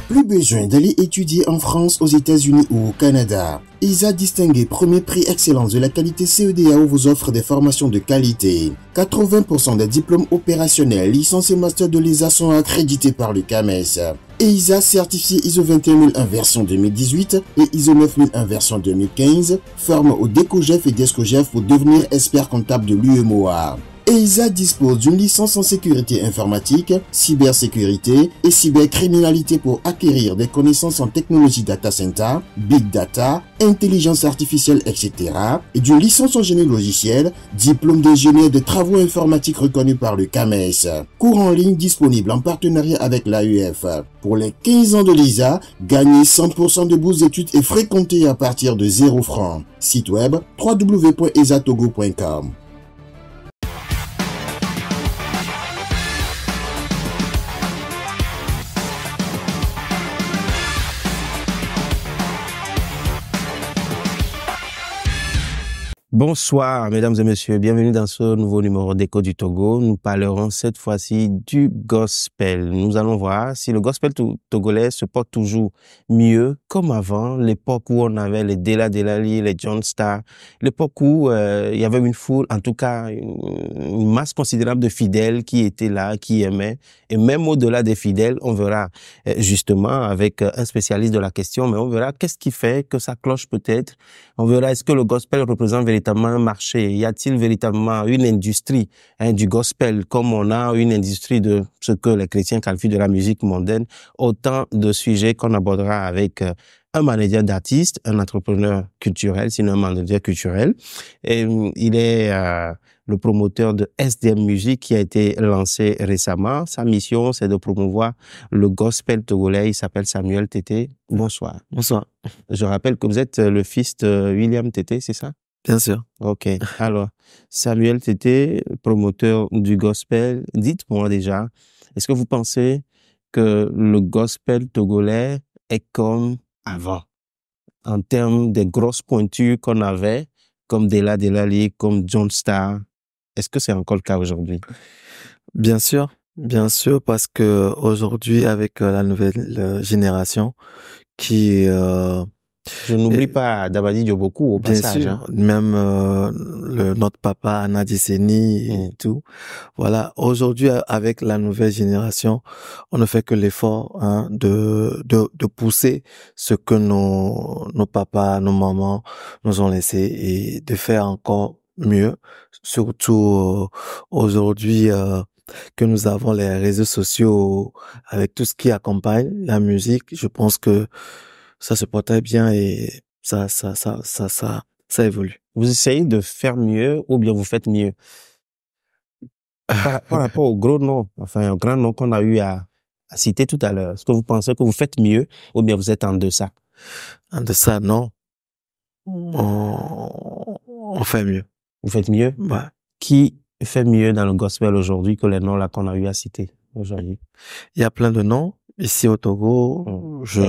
Plus besoin d'aller étudier en France, aux États-Unis ou au Canada. EISA distingué premier prix excellence de la qualité CEDEAO vous offre des formations de qualité. 80% des diplômes opérationnels, licences et masters de l'EISA sont accrédités par le CAMES. EISA certifié ISO 21001 version 2018 et ISO 9001 version 2015 forme au DECOGEF et DESCOGEF pour devenir expert comptable de l'UEMOA. EISA dispose d'une licence en sécurité informatique, cybersécurité et cybercriminalité pour acquérir des connaissances en technologie data center, big data, intelligence artificielle, etc. et d'une licence en génie logiciel, diplôme d'ingénieur de travaux informatiques reconnu par le CAMES. Cours en ligne disponible en partenariat avec l'AEF. Pour les 15 ans de l'EISA, gagnez 100% de bourse d'études et frais comptés à partir de 0 francs. Site web www.eisatogo.com. Bonsoir, mesdames et messieurs. Bienvenue dans ce nouveau numéro d'Écho du Togo. Nous parlerons cette fois-ci du gospel. Nous allons voir si le gospel togolais se porte toujours mieux comme avant, l'époque où on avait les Dela Delali, les John Star, l'époque où il y avait une foule, en tout cas une masse considérable de fidèles qui étaient là, qui aimaient. Et même au-delà des fidèles, on verra justement avec un spécialiste de la question, mais on verra qu'est-ce qui fait que ça cloche peut-être. On verra est-ce que le gospel représente véritablement un marché? Y a-t-il véritablement une industrie du gospel comme on a une industrie de ce que les chrétiens qualifient de la musique mondaine? Autant de sujets qu'on abordera avec un manager d'artistes, un entrepreneur culturel, sinon un manager culturel. Et il est le promoteur de SDM Music qui a été lancé récemment. Sa mission, c'est de promouvoir le gospel togolais. Il s'appelle Samuel Tété. Bonsoir. Bonsoir. Je rappelle que vous êtes le fils de William Tété, c'est ça? Bien sûr. Ok. Alors, Samuel Tété, promoteur du gospel. Dites-moi déjà, est-ce que vous pensez que le gospel togolais est comme avant, en termes des grosses pointures qu'on avait, comme Dela Delali, comme John Star? Est-ce que c'est encore le cas aujourd'hui? Bien sûr, parce que aujourd'hui, avec la nouvelle génération qui je n'oublie pas Dabadi Dioboku au passage. Bien sûr, même notre papa Anna Disseni et tout. Voilà, aujourd'hui avec la nouvelle génération, on ne fait que l'effort de pousser ce que nos papas, nos mamans nous ont laissé et de faire encore mieux, surtout aujourd'hui que nous avons les réseaux sociaux avec tout ce qui accompagne la musique. Je pense que ça se portait bien et ça évolue. Vous essayez de faire mieux ou bien vous faites mieux? Par rapport au gros nom, enfin, au grand nom qu'on a eu à citer tout à l'heure, est-ce que vous pensez que vous faites mieux ou bien vous êtes en deçà? En deçà, non. On fait mieux. Vous faites mieux? Ouais. Qui fait mieux dans le gospel aujourd'hui que les noms là qu'on a eu à citer aujourd'hui? Il y a plein de noms. Ici au Togo, je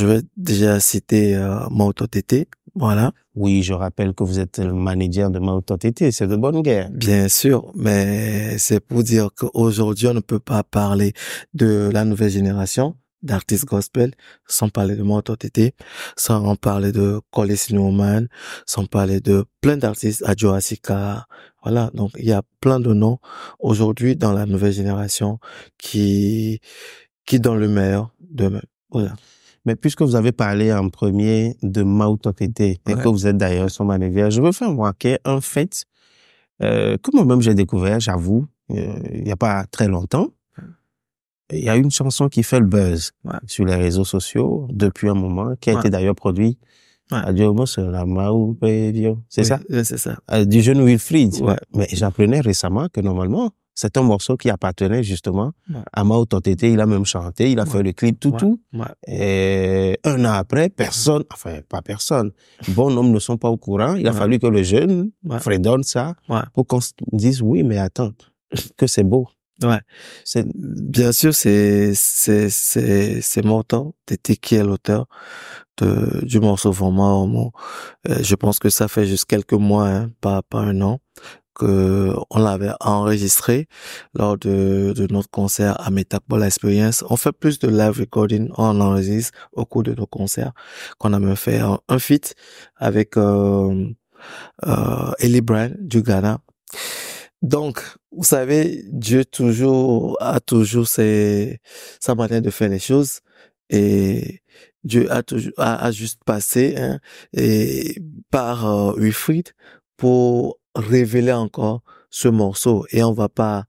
vais déjà citer Maoto Tété, voilà. Oui, je rappelle que vous êtes le manager de Maoto Tété, c'est de bonne guerre. Bien sûr, mais c'est pour dire qu'aujourd'hui, on ne peut pas parler de la nouvelle génération d'artistes gospel sans parler de Maoto Tété, sans en parler de Collins Newman, sans parler de plein d'artistes, Adjo Asika, voilà. Donc, il y a plein de noms aujourd'hui dans la nouvelle génération qui donnent le meilleur d'eux-mêmes. Voilà. Mais puisque vous avez parlé en premier de Maoto Tété et que vous êtes d'ailleurs son manager, je veux faire remarquer un fait que moi-même j'ai découvert, j'avoue, il n'y a pas très longtemps. Il y a une chanson qui fait le buzz sur les réseaux sociaux depuis un moment, qui a été d'ailleurs produite. C'est ça? C'est ça. Du jeune Wilfried. Mais j'apprenais récemment que normalement, c'est un morceau qui appartenait justement à Maoto Tété. Il a même chanté, il a fait le clip tout. Et un an après, personne, enfin pas personne, bon nombre ne sont pas au courant. Il a fallu que le jeune fredonne ça pour qu'on se dise oui, mais attends, que c'est beau. Ouais. Bien sûr, c'est Maoto Tété qui est l'auteur du morceau vraiment. Je pense que ça fait juste quelques mois, pas un an, que on l'avait enregistré lors de notre concert à Metapole Experience. On fait plus de live recording, on enregistre au cours de nos concerts, qu'on a même fait un feat avec Ellie Brand du Ghana. Donc, vous savez, Dieu a toujours sa manière de faire les choses, et Dieu a juste passé et par Wilfried pour révéler encore ce morceau, et on va pas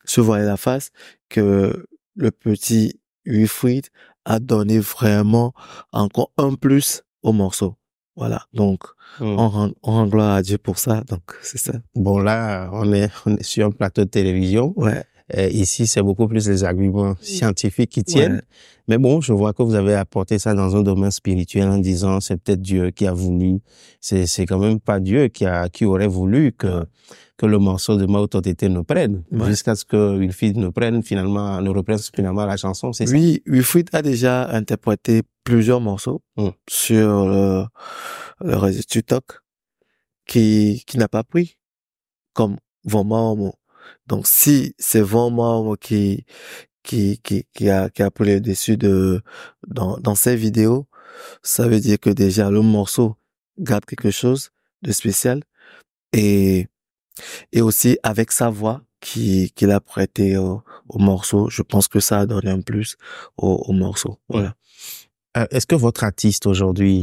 se voiler la face que le petit Wilfried a donné vraiment encore un plus au morceau. Voilà. Donc, on rend gloire à Dieu pour ça. Donc, c'est ça. Bon, là, on est sur un plateau de télévision. Ouais. Ici, c'est beaucoup plus les arguments scientifiques qui tiennent. Ouais. Mais bon, je vois que vous avez apporté ça dans un domaine spirituel en disant c'est peut-être Dieu qui a voulu. C'est quand même pas Dieu qui aurait voulu que le morceau de Mao Totete nous prenne. Ouais. Jusqu'à ce que Wilfried nous reprenne finalement la chanson, c'est ça? Oui, Wilfried a déjà interprété plusieurs morceaux sur le réseau TikTok qui n'a pas pris, comme Vomamo. Donc, si c'est Vomamo qui a pris le dessus dans ses vidéos, ça veut dire que déjà le morceau garde quelque chose de spécial, et aussi avec sa voix qu'il a prêté au morceau, je pense que ça a donné un plus au morceau. Voilà. Est-ce que votre artiste aujourd'hui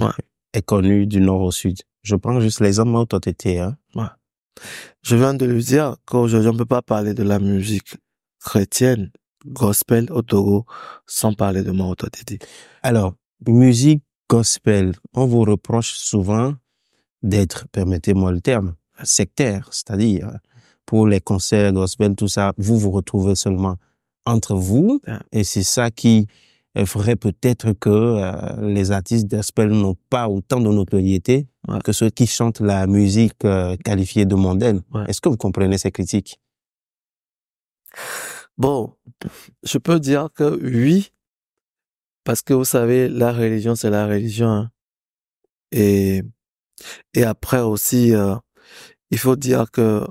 est connu du nord au sud? Je prends juste l'exemple Mao Totete, hein. Ouais. Je viens de lui dire qu'aujourd'hui on peut pas parler de la musique chrétienne, gospel au Togo, sans parler de Mao Totete. Alors, musique gospel, on vous reproche souvent d'être, permettez-moi le terme, sectaire, c'est-à-dire pour les concerts gospel, tout ça, vous retrouvez seulement entre vous, et c'est ça qui ferait peut-être que les artistes gospel n'ont pas autant de notoriété que ceux qui chantent la musique qualifiée de mondaine. Est-ce que vous comprenez ces critiques? Bon, je peux dire que oui, parce que vous savez, la religion, c'est la religion, hein. Et après aussi, il faut dire que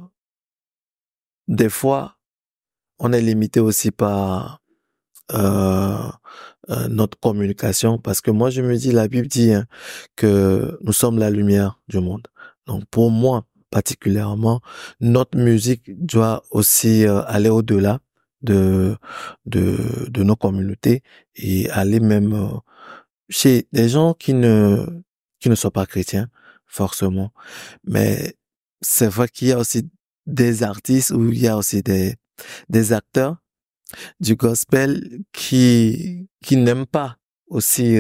des fois, on est limité aussi par notre communication, parce que moi, je me dis, la Bible dit que nous sommes la lumière du monde. Donc, pour moi, particulièrement, notre musique doit aussi aller au-delà de nos communautés, et aller même chez des gens qui ne sont pas chrétiens, forcément. Mais c'est vrai qu'il y a aussi des artistes, ou il y a aussi des acteurs du gospel qui n'aiment pas aussi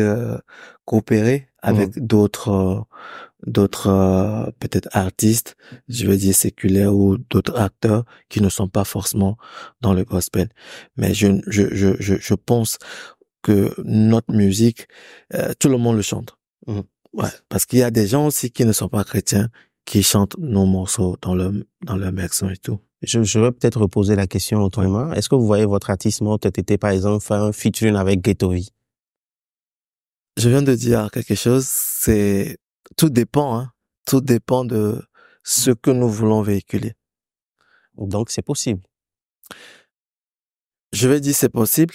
coopérer avec d'autres peut-être artistes, je veux dire séculaires, ou d'autres acteurs qui ne sont pas forcément dans le gospel. Mais je pense que notre musique, tout le monde le chante. Ouais, parce qu'il y a des gens aussi qui ne sont pas chrétiens qui chantent nos morceaux dans leur berceau et tout. Je vais peut-être reposer la question autrement. Est-ce que vous voyez votre artiste Mao Totete, par exemple, faire un featuring avec Ghettoï? Je viens de dire quelque chose, tout dépend, hein. Tout dépend de ce que nous voulons véhiculer. Donc, c'est possible. Je vais dire c'est possible,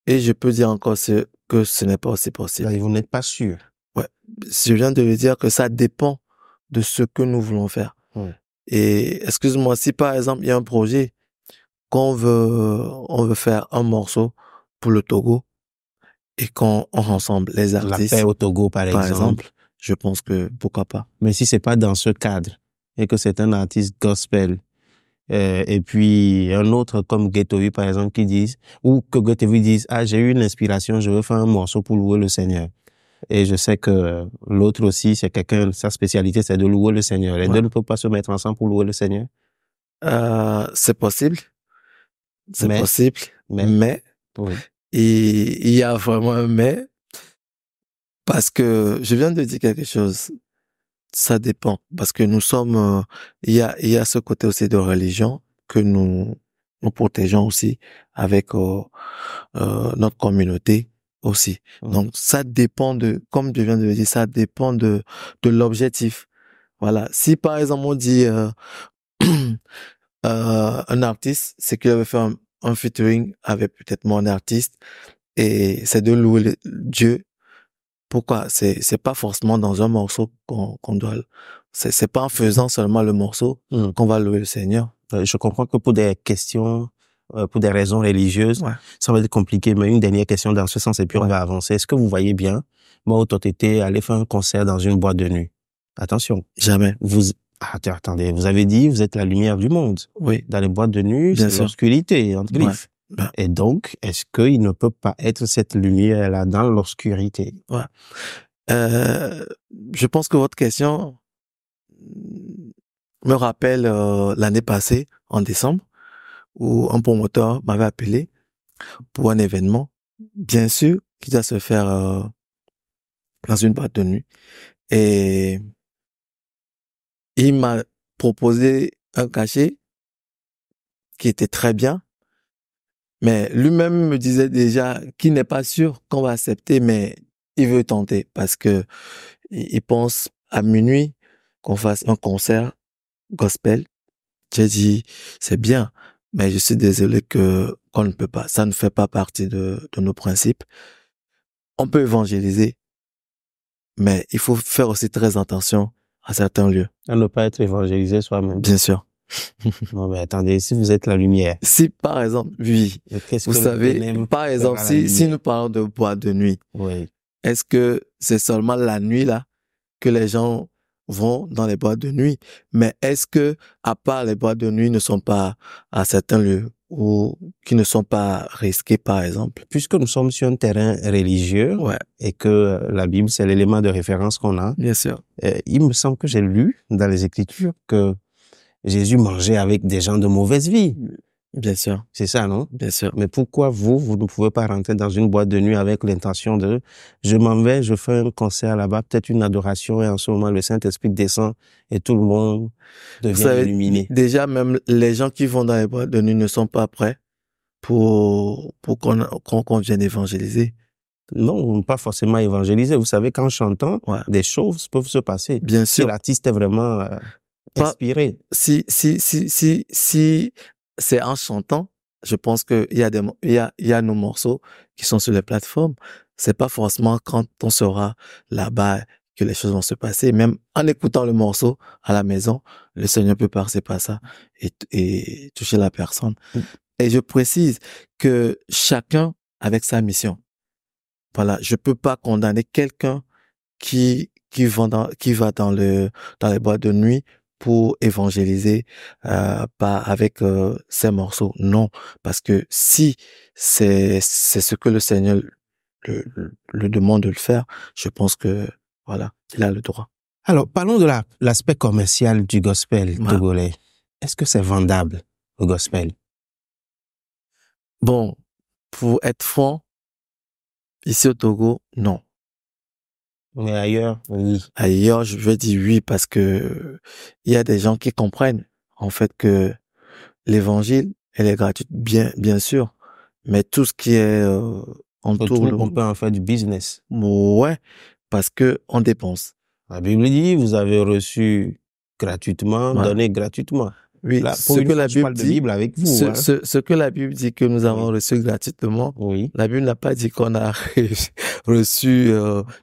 et je peux dire encore que ce n'est pas aussi possible. Vous n'êtes pas sûr? Ouais. Je viens de lui dire que ça dépend de ce que nous voulons faire. Et excuse-moi, si par exemple il y a un projet on veut faire un morceau pour le Togo, et qu'on rassemble les artistes, la paix au Togo par exemple, je pense que pourquoi pas. Mais si c'est pas dans ce cadre, et que c'est un artiste gospel, et puis un autre comme Ghettoï par exemple qui disent, ou que Ghettoï dise, j'ai eu une inspiration, je veux faire un morceau pour louer le Seigneur. Et je sais que l'autre aussi, c'est quelqu'un, sa spécialité, c'est de louer le Seigneur. Les deux ne peuvent pas se mettre ensemble pour louer le Seigneur? C'est possible. C'est possible. Mais oui. Il y a vraiment un mais. Parce que je viens de dire quelque chose. Ça dépend. Parce que nous sommes, il y a ce côté aussi de religion que nous protégeons aussi avec notre communauté aussi. Donc ça dépend comme je viens de le dire, ça dépend de l'objectif. Voilà. Si par exemple on dit un artiste, c'est qu'il avait fait un featuring avec peut-être mon artiste et c'est de louer Dieu. Pourquoi? C'est pas forcément dans un morceau qu'on doit, c'est pas en faisant seulement le morceau qu'on va louer le Seigneur. Je comprends que pour des questions, pour des raisons religieuses, Ouais. ça va être compliqué, mais une dernière question dans ce sens et puis on va avancer. Est-ce que vous voyez bien, moi, Totété, aller faire un concert dans une boîte de nuit? Attention. Jamais. Attendez, vous avez dit, vous êtes la lumière du monde. Oui. Dans les boîtes de nuit, c'est l'obscurité, entre griffes. Ouais. Et donc, est-ce qu'il ne peut pas être cette lumière-là dans l'obscurité? Ouais. Je pense que votre question me rappelle l'année passée, en décembre, où un promoteur m'avait appelé pour un événement, bien sûr, qui doit se faire dans une boîte de nuit. Et il m'a proposé un cachet qui était très bien, mais lui-même me disait déjà qu'il n'est pas sûr qu'on va accepter, mais il veut tenter parce que il pense à minuit qu'on fasse un concert gospel. J'ai dit, c'est bien, mais je suis désolé qu'on ne peut pas. Ça ne fait pas partie de nos principes. On peut évangéliser, mais il faut faire aussi très attention à certains lieux. À ne pas être évangélisé soi-même. Bien sûr. Non, mais attendez, si vous êtes la lumière. Si, par exemple, oui, vous savez, par exemple, si nous parlons de boîte de nuit, oui. Est-ce que c'est seulement la nuit, là, que les gens vont dans les boîtes de nuit? Mais est-ce que, à part les boîtes de nuit, ne sont pas à certains lieux ou qui ne sont pas risqués, par exemple? Puisque nous sommes sur un terrain religieux et que la Bible, c'est l'élément de référence qu'on a. Bien sûr. Il me semble que j'ai lu dans les Écritures que Jésus mangeait avec des gens de mauvaise vie. Bien sûr. C'est ça, non? Bien sûr. Mais pourquoi vous ne pouvez pas rentrer dans une boîte de nuit avec l'intention de je m'en vais, je fais un concert là-bas, peut-être une adoration, et en ce moment, le Saint-Esprit descend et tout le monde devient illuminé. Déjà, même les gens qui vont dans les boîtes de nuit ne sont pas prêts pour qu'on vienne évangéliser. Non, pas forcément évangéliser. Vous savez, qu'en chantant, des choses peuvent se passer. Bien sûr. Si l'artiste est vraiment inspiré. Si c'est en chantant, je pense que il y a nos morceaux qui sont sur les plateformes. C'est pas forcément quand on sera là-bas que les choses vont se passer. Même en écoutant le morceau à la maison, le Seigneur peut passer par ça et toucher la personne. Et je précise que chacun avec sa mission. Voilà, je peux pas condamner quelqu'un qui va dans les boîtes de nuit pour évangéliser pas avec ces morceaux. Non, parce que si c'est ce que le Seigneur le demande de le faire, je pense que voilà, il a le droit. Alors, parlons de l'aspect commercial du gospel togolais. Est-ce que c'est vendable, le gospel? Bon, pour être franc, ici au Togo, non. Mais ailleurs, oui. Ailleurs, je vais dire oui parce que il y a des gens qui comprennent en fait que l'évangile, elle est gratuite, bien sûr, mais tout ce qui est entoure, on peut en faire du business. Ouais, parce que on dépense. La Bible dit, vous avez reçu gratuitement, donné gratuitement. Oui, là, ce que la Bible dit, Bible avec vous, ce que la Bible dit que nous avons reçu gratuitement, la Bible n'a pas dit qu'on a reçu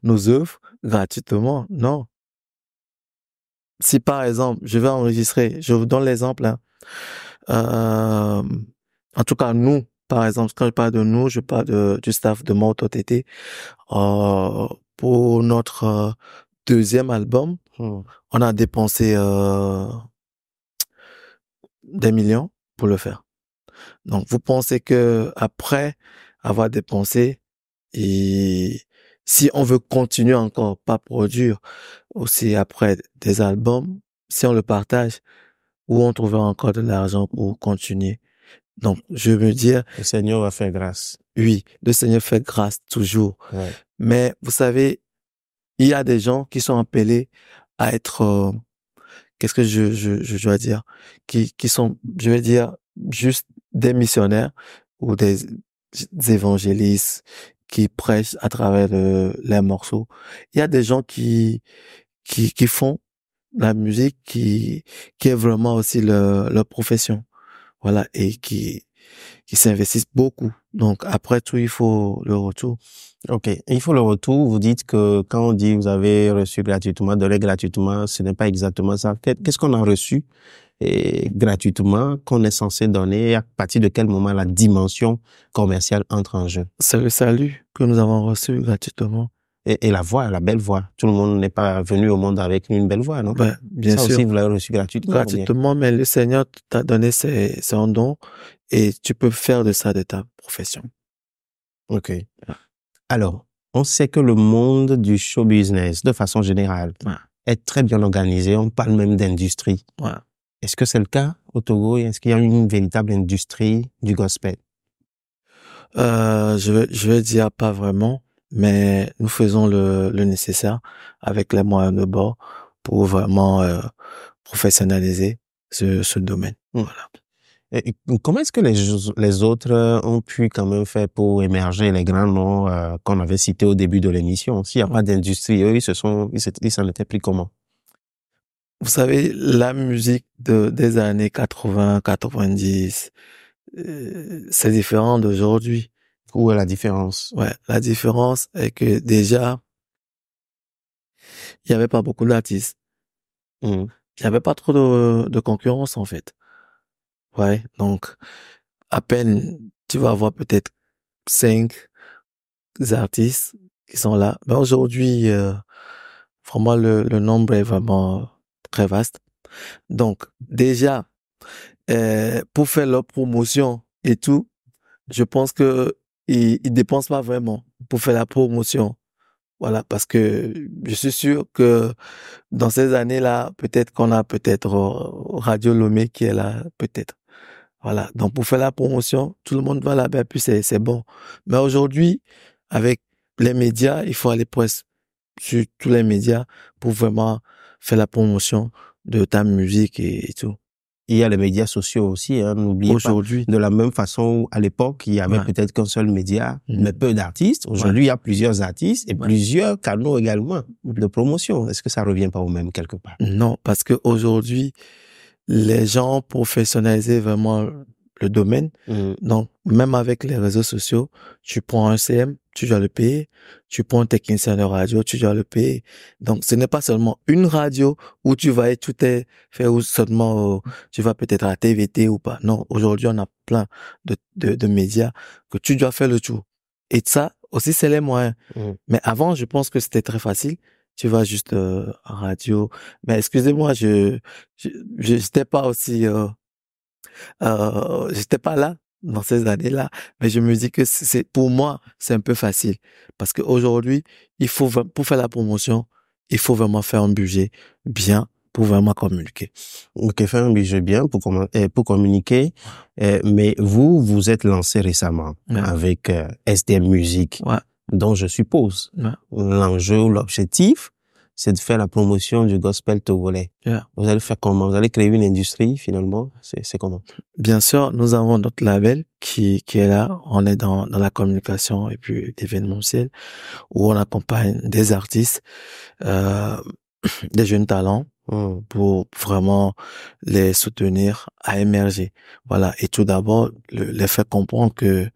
nos œuvres gratuitement, non. Si par exemple, je vais enregistrer, je vous donne l'exemple, en tout cas nous, par exemple, quand je parle de nous, je parle du staff de Mototété, pour notre deuxième album, on a dépensé des millions pour le faire. Donc, vous pensez que après avoir dépensé, et si on veut continuer encore, pas produire aussi après des albums, si on le partage, où on trouvera encore de l'argent pour continuer. Donc, je veux dire... Le Seigneur va faire grâce. Oui, le Seigneur fait grâce toujours. Mais vous savez, il y a des gens qui sont appelés à être... qu'est-ce que je dois dire? Qui sont, je vais dire, juste des missionnaires ou des évangélistes qui prêchent à travers les morceaux. Il y a des gens qui font la musique qui est vraiment aussi leur profession. Voilà, et qui s'investissent beaucoup. Donc, après tout, il faut le retour. OK. Il faut le retour. Vous dites que quand on dit vous avez reçu gratuitement, donné gratuitement, ce n'est pas exactement ça. Qu'est-ce qu'on a reçu gratuitement qu'on est censé donner et à partir de quel moment la dimension commerciale entre en jeu? C'est le salut que nous avons reçu gratuitement. Et la voix, la belle voix. Tout le monde n'est pas venu au monde avec une belle voix, non? Ben, bien sûr. Ça aussi, vous l'avez reçu gratuitement. Gratuitement, mais le Seigneur t'a donné son don et tu peux faire de ça de ta profession. OK. Alors, on sait que le monde du show business, de façon générale, est très bien organisé. On parle même d'industrie. Est-ce que c'est le cas au Togo? Est-ce qu'il y a une véritable industrie du gospel? Je vais dire pas vraiment, mais nous faisons le nécessaire avec les moyens de bord pour vraiment professionnaliser ce domaine. Voilà. Et comment est-ce que les autres ont pu quand même faire pour émerger les grands noms qu'on avait cités au début de l'émission? S'il n'y a pas d'industrie, eux, ils s'en étaient pris comment? Vous savez, la musique des années 80, 90, c'est différent d'aujourd'hui. Où est la différence? Ouais, la différence est que déjà, il n'y avait pas beaucoup d'artistes. Il n'y avait pas trop de concurrence, en fait. Ouais, donc, à peine, tu vas avoir peut-être 5 artistes qui sont là. Mais aujourd'hui, vraiment, le nombre est vraiment très vaste. Donc, déjà, pour faire leur promotion et tout, je pense que ils dépensent pas vraiment pour faire la promotion. Voilà, parce que je suis sûr que dans ces années-là, peut-être qu'on a Radio Lomé qui est là, peut-être. Voilà. Donc, pour faire la promotion, tout le monde va là-bas, puis c'est bon. Mais aujourd'hui, avec les médias, il faut aller presque sur tous les médias pour vraiment faire la promotion de ta musique et tout. Il y a les médias sociaux aussi, hein, n'oubliez pas. De la même façon où, à l'époque, il y avait peut-être qu'un seul média, mais peu d'artistes. Aujourd'hui, il y a plusieurs artistes et plusieurs canaux également de promotion. Est-ce que ça revient pas au même quelque part? Non, parce que aujourd'hui, les gens professionnalisaient vraiment le domaine. Donc, même avec les réseaux sociaux, tu prends un CM, tu dois le payer. Tu prends un technicien de radio, tu dois le payer. Donc, ce n'est pas seulement une radio où tu vas être tout est fait ou seulement tu vas peut-être à la TVT ou pas. Non, aujourd'hui, on a plein de médias que tu dois faire le tour. Et ça aussi, c'est les moyens. Mais avant, je pense que c'était très facile. Tu vas juste en radio. Mais excusez-moi, j'étais pas aussi j'étais pas là dans ces années-là, mais je me dis que pour moi, c'est un peu facile parce qu'aujourd'hui, pour faire la promotion, il faut vraiment faire un budget bien pour vraiment communiquer. Ok, faire un budget bien pour communiquer. Mais vous êtes lancé récemment avec SDM Music, dont je suppose l'enjeu ou l'objectif, c'est de faire la promotion du gospel togolais. Vous allez faire comment? Vous allez créer une industrie finalement? C'est comment? Bien sûr, nous avons notre label qui est là. On est dans la communication et puis l'événementiel où on accompagne des artistes, des jeunes talents pour vraiment les soutenir à émerger. Voilà. Et tout d'abord, les faire comprendre que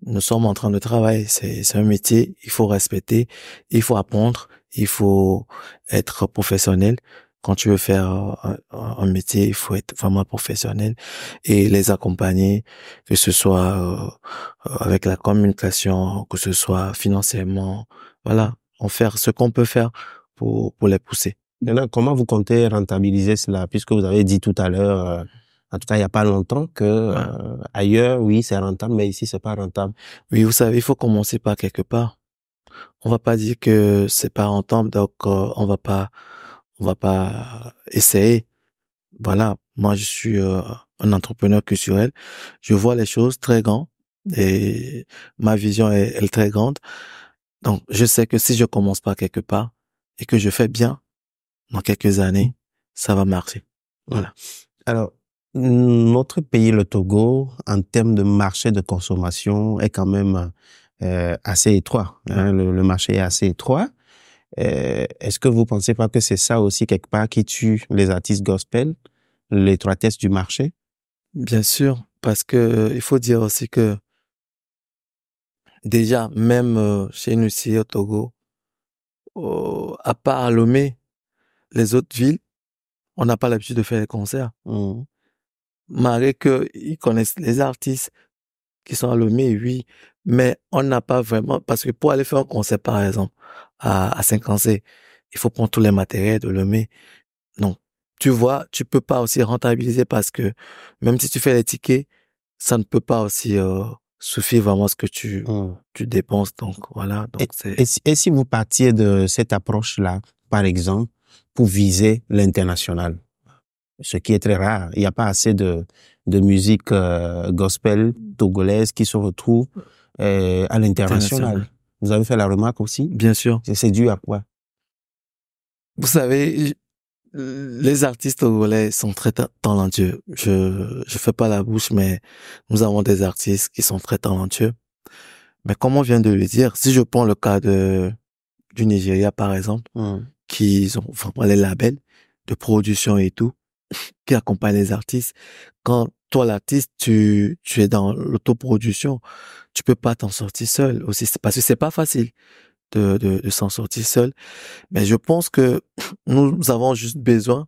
nous sommes en train de travailler. C'est un métier. Il faut respecter. Il faut apprendre. Il faut être professionnel. Quand tu veux faire un métier, il faut être vraiment professionnel et les accompagner, que ce soit avec la communication, que ce soit financièrement. Voilà, on faire ce qu'on peut faire pour les pousser. Maintenant, comment vous comptez rentabiliser cela? Puisque vous avez dit tout à l'heure, en tout cas il n'y a pas longtemps, que ailleurs, oui, c'est rentable, mais ici, c'est pas rentable. Oui, vous savez, il faut commencer par quelque part. On va pas dire que c'est pas rentable, donc on va pas essayer. Voilà, moi je suis un entrepreneur culturel. Je vois les choses très grandes et ma vision est très grande. Donc je sais que si je commence par quelque part et que je fais bien, dans quelques années, ça va marcher. Voilà. Alors, notre pays, le Togo, en termes de marché de consommation, est quand même assez étroit. Hein, le marché est assez étroit. Est-ce que vous pensez pas que c'est ça aussi quelque part qui tue les artistes gospel, l'étroitesse du marché? Bien sûr, parce que il faut dire aussi que déjà, même chez nous ici au Togo, à part Lomé, les autres villes, on n'a pas l'habitude de faire des concerts. Malgré que ils connaissent les artistes qui sont à Lomé, oui, mais on n'a pas vraiment, parce que pour aller faire un concert, par exemple, à Saint-Cancé, il faut prendre tous les matériels de Lomé. Donc, tu vois, tu peux pas aussi rentabiliser parce que même si tu fais les tickets, ça ne peut pas aussi suffire vraiment à ce que tu dépenses. Donc, voilà. Donc, Et si vous partiez de cette approche-là, par exemple, pour viser l'international, ce qui est très rare, il n'y a pas assez de musique gospel togolaise qui se retrouve à l'international. Vous avez fait la remarque aussi? Bien sûr. C'est dû à quoi? Vous savez, les artistes togolais sont très talentueux. Je fais pas la bouche, mais nous avons des artistes qui sont très talentueux. Mais comme on vient de le dire, si je prends le cas du Nigeria, par exemple, qui ont vraiment les labels de production et tout, qui accompagnent les artistes. Quand toi, l'artiste, tu es dans l'autoproduction, tu peux pas t'en sortir seul aussi. Parce que c'est pas facile de s'en sortir seul. Mais je pense que nous avons juste besoin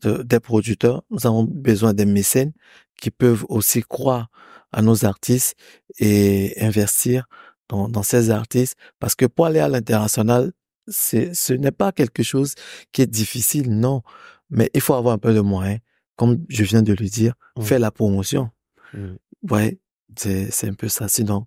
des producteurs, nous avons besoin des mécènes qui peuvent aussi croire à nos artistes et investir dans ces artistes. Parce que pour aller à l'international, ce n'est pas quelque chose qui est difficile, non. Mais il faut avoir un peu de moyens. Comme je viens de le dire, faire la promotion. Ouais, c'est un peu ça. Sinon,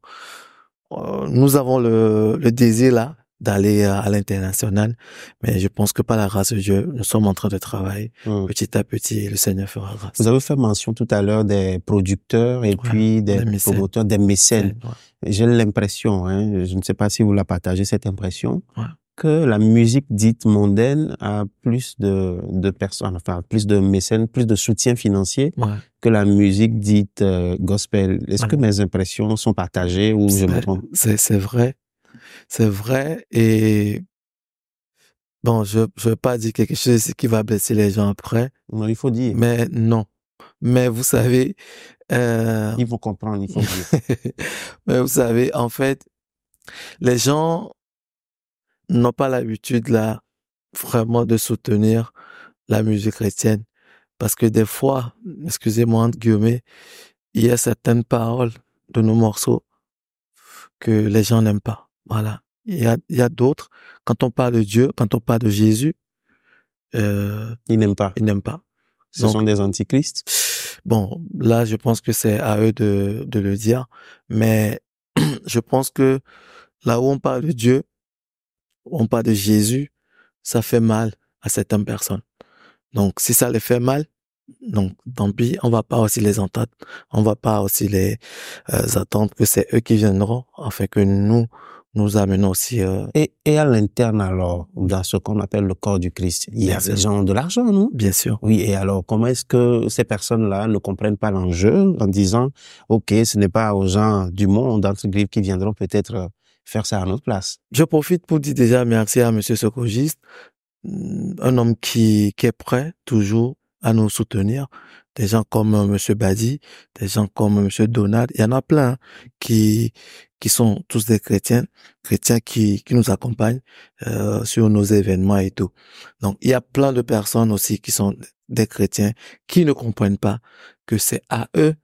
nous avons le désir là d'aller à l'international, mais je pense que par la grâce de Dieu, nous sommes en train de travailler petit à petit et le Seigneur fera grâce. Vous avez fait mention tout à l'heure des producteurs et puis des promoteurs, des mécènes. J'ai l'impression, je ne sais pas si vous la partagez, cette impression, que la musique dite mondaine a plus de personnes, enfin plus de mécènes, plus de soutien financier que la musique dite gospel. Est-ce que mes impressions sont partagées ou je me trompe? C'est vrai. C'est vrai et bon, je veux pas dire quelque chose qui va blesser les gens après. Non, il faut dire. Mais non. Mais vous savez, ils vont comprendre, il faut dire. Mais vous savez, en fait, les gens n'ont pas l'habitude là vraiment de soutenir la musique chrétienne parce que des fois, excusez-moi entre guillemets, il y a certaines paroles de nos morceaux que les gens n'aiment pas. Voilà. Il y a d'autres. Quand on parle de Dieu, quand on parle de Jésus, ils n'aiment pas. Ils n'aiment pas. Ce sont des antichrists. Bon, là, je pense que c'est à eux de le dire. Mais je pense que là où on parle de Dieu, on parle de Jésus, ça fait mal à certaines personnes. Donc, si ça les fait mal, donc tant pis, on va pas aussi les entendre. On va pas aussi les attendre que c'est eux qui viendront afin que nous amenons aussi. Et à l'interne alors, dans ce qu'on appelle le corps du Christ, il y a des gens de l'argent, non? Bien sûr. Oui, et alors comment est-ce que ces personnes-là ne comprennent pas l'enjeu en disant, ok, ce n'est pas aux gens du monde entre guillemets qui viendront peut-être faire ça à notre place. Je profite pour dire déjà merci à Monsieur Sokogiste, un homme qui est prêt toujours à nous soutenir. Des gens comme Monsieur Badi, des gens comme Monsieur Donald, il y en a plein qui sont tous des chrétiens qui nous accompagnent sur nos événements et tout. Donc il y a plein de personnes aussi qui sont des chrétiens qui ne comprennent pas que c'est à eux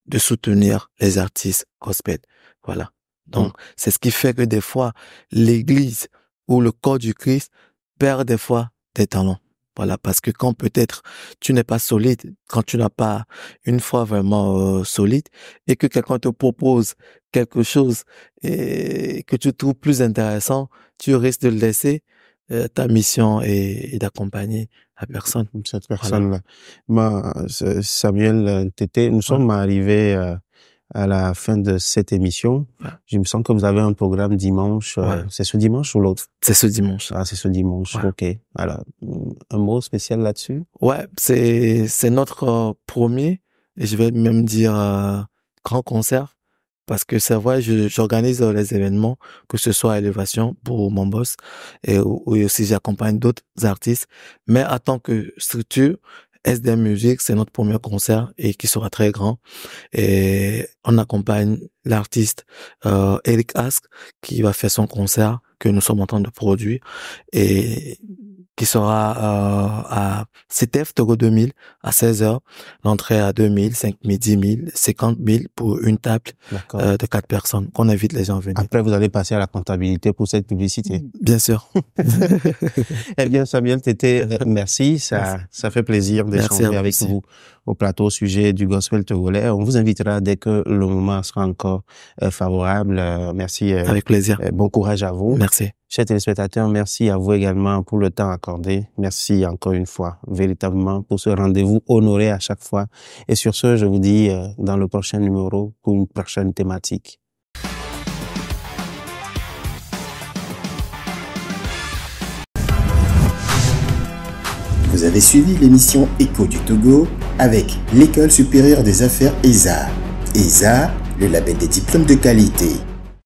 de soutenir les artistes gospel. Voilà. Donc c'est ce qui fait que des fois l'Église ou le corps du Christ perd des fois des talents. Voilà, parce que quand peut-être tu n'es pas solide, quand tu n'as pas une foi vraiment solide et que quelqu'un te propose quelque chose et que tu trouves plus intéressant, tu risques de laisser ta mission et d'accompagner la personne. Cette personne-là. Voilà. Samuel Tété, nous sommes arrivés à la fin de cette émission. Je me sens que vous avez un programme dimanche. C'est ce dimanche ou l'autre? C'est ce dimanche. Ah, c'est ce dimanche. Ok. Alors, un mot spécial là-dessus? Ouais, c'est notre premier, et je vais même dire grand concert, parce que c'est vrai, j'organise les événements, que ce soit à Élévation pour mon boss, et aussi j'accompagne d'autres artistes. Mais en tant que structure, SDM Music, c'est notre premier concert et qui sera très grand. Et on accompagne l'artiste Eric Ask qui va faire son concert que nous sommes en train de produire et qui sera à CTF Togo 2000 à 16h. L'entrée à 2000, 5000, 10 000, 50 000 pour une table de 4 personnes qu'on invite les gens à venir. Après, vous allez passer à la comptabilité pour cette publicité. Bien sûr. Eh bien, Samuel Tété, merci. Ça fait plaisir d'échanger avec vous au plateau au sujet du gospel togolais. On vous invitera dès que le moment sera encore favorable. Merci. Avec plaisir. Bon courage à vous. Merci. Chers téléspectateurs, merci à vous également pour le temps accordé. Merci encore une fois, véritablement, pour ce rendez-vous honoré à chaque fois. Et sur ce, je vous dis dans le prochain numéro pour une prochaine thématique. Vous avez suivi l'émission Écho du Togo avec l'École supérieure des affaires ESA. ESA, le label des diplômes de qualité.